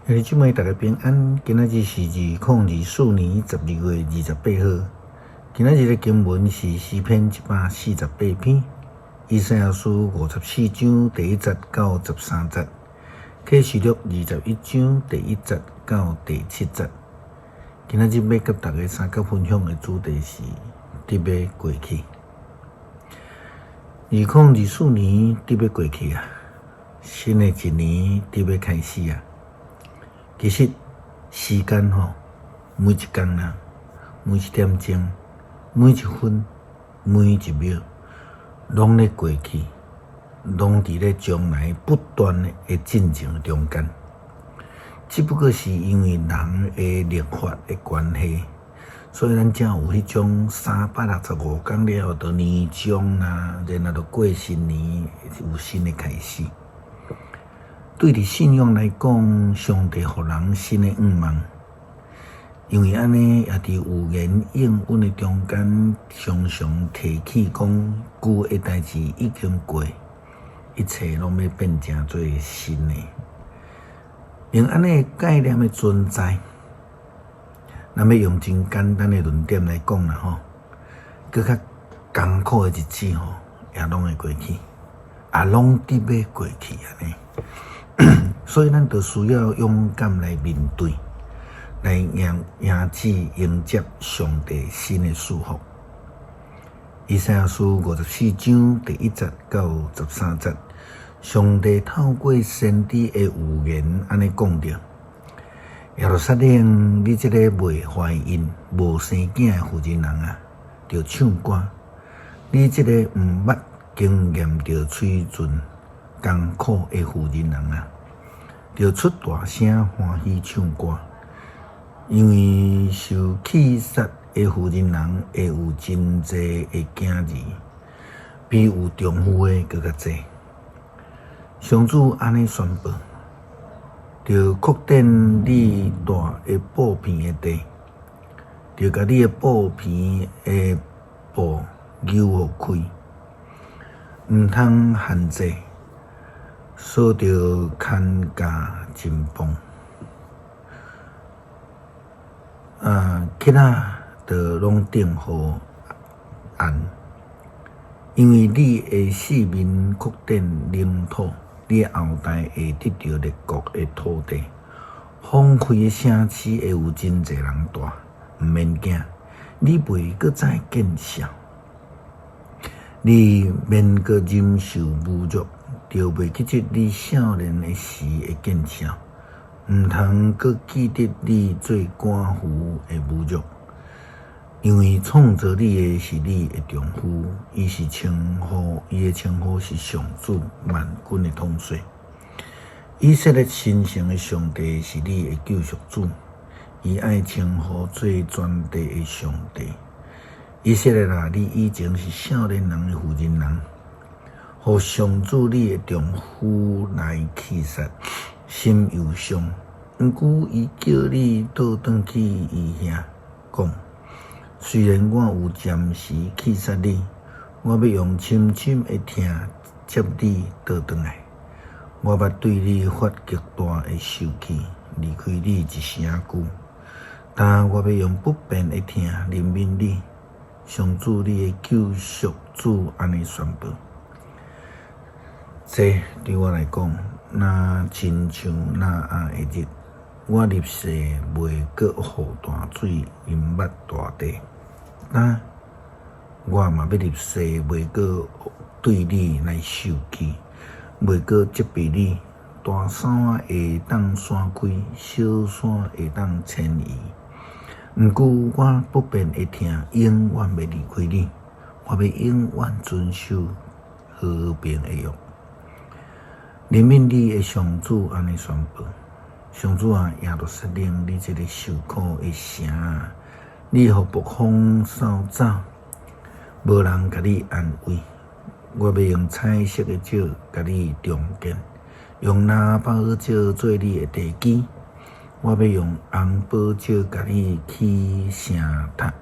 兄弟姊妹，大家平安。今仔日是2024年12月28号。今仔日的经文是诗篇148篇，以赛亚书54章第1节到13节，启示录21章第1节到第7节。今仔日要甲大家三角分享的主题是伫要过去。2024年伫要过去啊，新的一年伫要开始啊。其实时间每一天啊，每一点钟，每一分，每一秒，拢咧过去，拢伫咧将来不断的进程中间。只不过是因为人的历法的关系，所以咱才有迄种365天了后到年终啦，然后到过新年有新的开始。对伫信仰来讲，上帝互人新的愿望，因为安尼也伫有言应允的中间，常常提起讲旧的代志已经过，一切拢要变成做新的。用安尼概念的存在，咱要用真简单的论点来讲啦搁较艰苦的日子也拢会过去，也拢伫要过去安尼。所以，咱就需要勇敢来面对，来迎接上帝新的祝福。以赛亚书54章第1节到13节，上帝透过先知的预言安尼讲着：耶路撒冷，你这个未怀孕、无生囝的妇人啊，着唱歌；你这个毋捌经验着水准艰苦的妇人啊，着出大声欢喜唱歌，因为受气杀的妇人会有真济的囝儿，比有丈夫的更较济。上主安尼宣布，着扩展你大的布片的地，着甲你的布片的布牛互开，毋通限制。锁着看家真棒，囡仔着拢定好安，因为你的四面扩展领土，你的后代会得到列国的土地，荒废的城市会有真济人住，毋免惊，你袂搁再见笑，你免搁忍受侮辱。着袂记得你少年的时的见笑，毋通搁记得你做寡妇的侮辱，因为创造你的是你的丈夫，伊的称呼是上主万军的统帅。以色列神圣的上帝是你的救赎主，伊爱称呼做全地的上帝。以色列啊，你以前是少年人的妇人，互上主你的丈夫来气杀，心忧伤。毋过伊叫你倒转去伊遐讲，虽然我有暂时气杀你，我要用深深的疼接你倒转来。我捌对你发极大的受气，离开你一声久，但我要用不变的疼怜悯你。上主你的救赎主安尼宣布。这对我来讲，若亲像那暗的日，我立誓袂搁互大水淹没大地。但我嘛要立誓袂搁对你来受气，袂搁责备你。大山会当散开，小山会当迁移。毋过我不变的疼，永远袂离开你。我要永远遵守和平的约。怜悯你的上主安尼宣布：上主啊，耶路撒冷，你这个受苦的城啊，你互暴风扫走，无人甲你安慰。我要用彩色的石甲你重建，用拿宝石做你的地基。我要用红宝石甲你起城塔，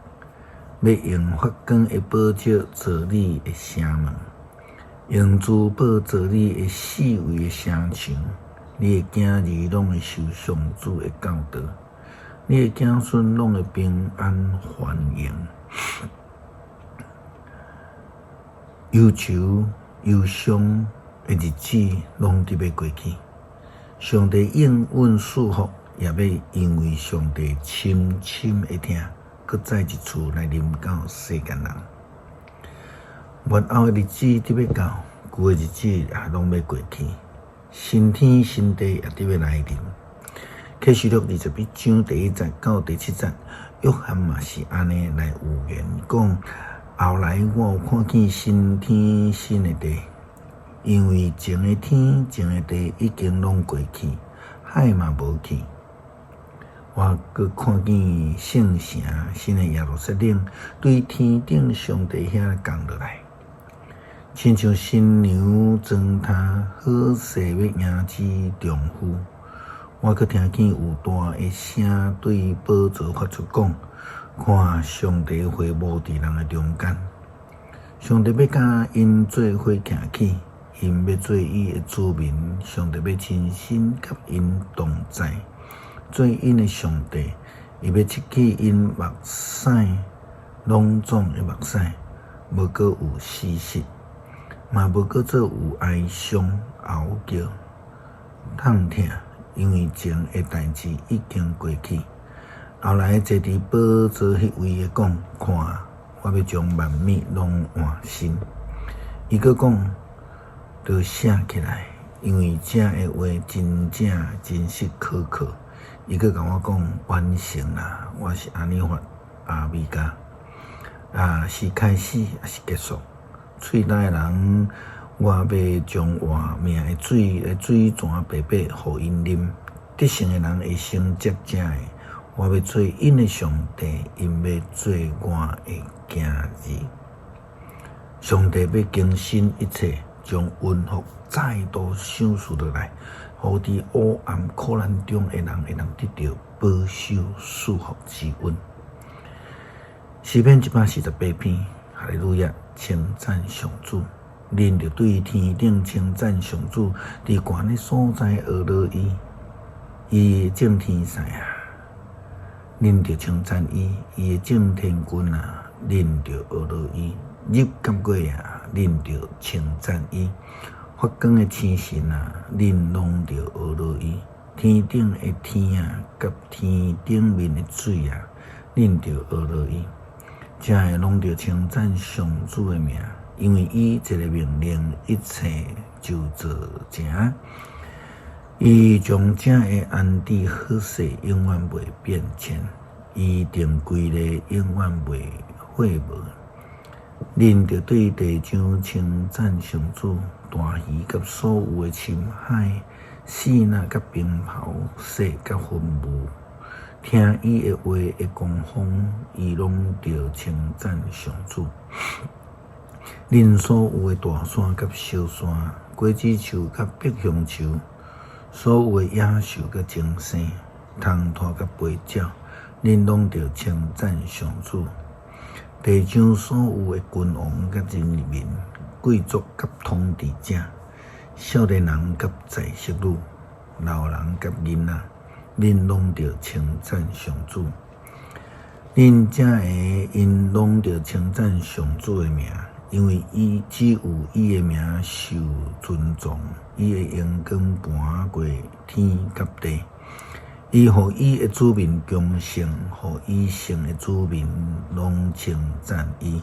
要用发光的宝石做你的城门。用珠宝做你的四围的城墙，你的囝儿拢会受上主的教导，你的子孙拢会平安繁荣。忧愁、忧伤的日子拢得要过去。上帝应允赐福，也要因为上帝深深的听，搁再一次来临到世间人。末后的日子得要到，旧的日子也拢要过去，新天新地也得要来临。启示录21章第1节到第7节，约翰嘛是安尼来预言讲。后来我有看见新天新的地，因为前的天前的地已经拢过去，海嘛无去。我阁看见圣城新的耶路撒冷对天顶上帝遐降落来，亲像新娘装他好势要迎娶丈夫。我阁听见有大的声对宝座发出讲。看上帝会无伫人的中间，上帝要甲因做伙行起，因要做伊的子民，上帝要亲身甲因同在，做因的上帝，伊要拭去因目屎，拢总的目屎，无阁有死失，嘛无阁做有哀伤、嚎叫、痛痛，因为前的代志已经过去。后来坐伫宝座迄位的讲，看，我要将万物拢换新。伊阁讲，着写起来，因为这的话真正真实可靠。伊阁甲我讲完成啦，我是安尼发阿弥伽，是开始也是结束。喙内的人，我要将活命的水泉白白互因啉。得胜的人会成接正的。我要做因的上帝，因要做我的囝儿。上帝要更新一切，将恩福再度赏赐落来，互伫黑暗苦难中的人会能得到保守赐福之恩。诗篇148篇，哈利路亚，称赞上主。恁着对天顶称赞上主，伫悬的所在学乐伊，伊的正天使啊！恁着称赞伊，伊的正天君啊，恁着学乐伊；日甲月啊，恁着称赞伊；发光的星神啊，恁拢着学乐伊；天顶的天啊，甲天顶面的水啊，恁着学乐伊。这个拢着称赞上主的名，因为伊一个命令，一切就做成。伊将这个安置好势永远袂变迁，伊定规例永远袂废无。恁着对地上称赞上主，大鱼甲所有的深海，死那甲冰雹，雪甲云雾，听伊的话的狂风，伊拢着称赞上主。恁所有的大山甲小山，果子树甲碧香树，所有的野兽甲精生，虫拖甲飞鸟，恁拢着称赞上主。地上所有的君王甲人民、贵族甲统治者、少年人甲在色女、老人甲囡仔，恁拢着称赞上主。恁这个因拢着称赞上主的名，因为伊只有伊的名受尊重，伊的荣光盘过天甲地。伊互伊的子民恭敬，互伊圣的子民拢称赞伊，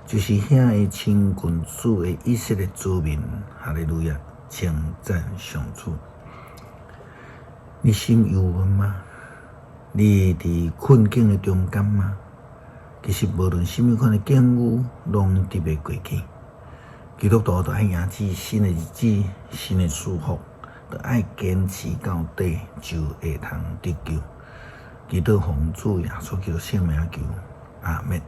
就是遐的亲近主的以色列子民。哈利路亚，称赞上主。你心忧闷吗？你伫困境的中间吗？其实无论什么款的境遇，拢得要过去。基督徒就爱迎接新的日子，新的祝福。就爱坚持到底，就会通得救。基督奉主耶稣基督圣名求，阿们。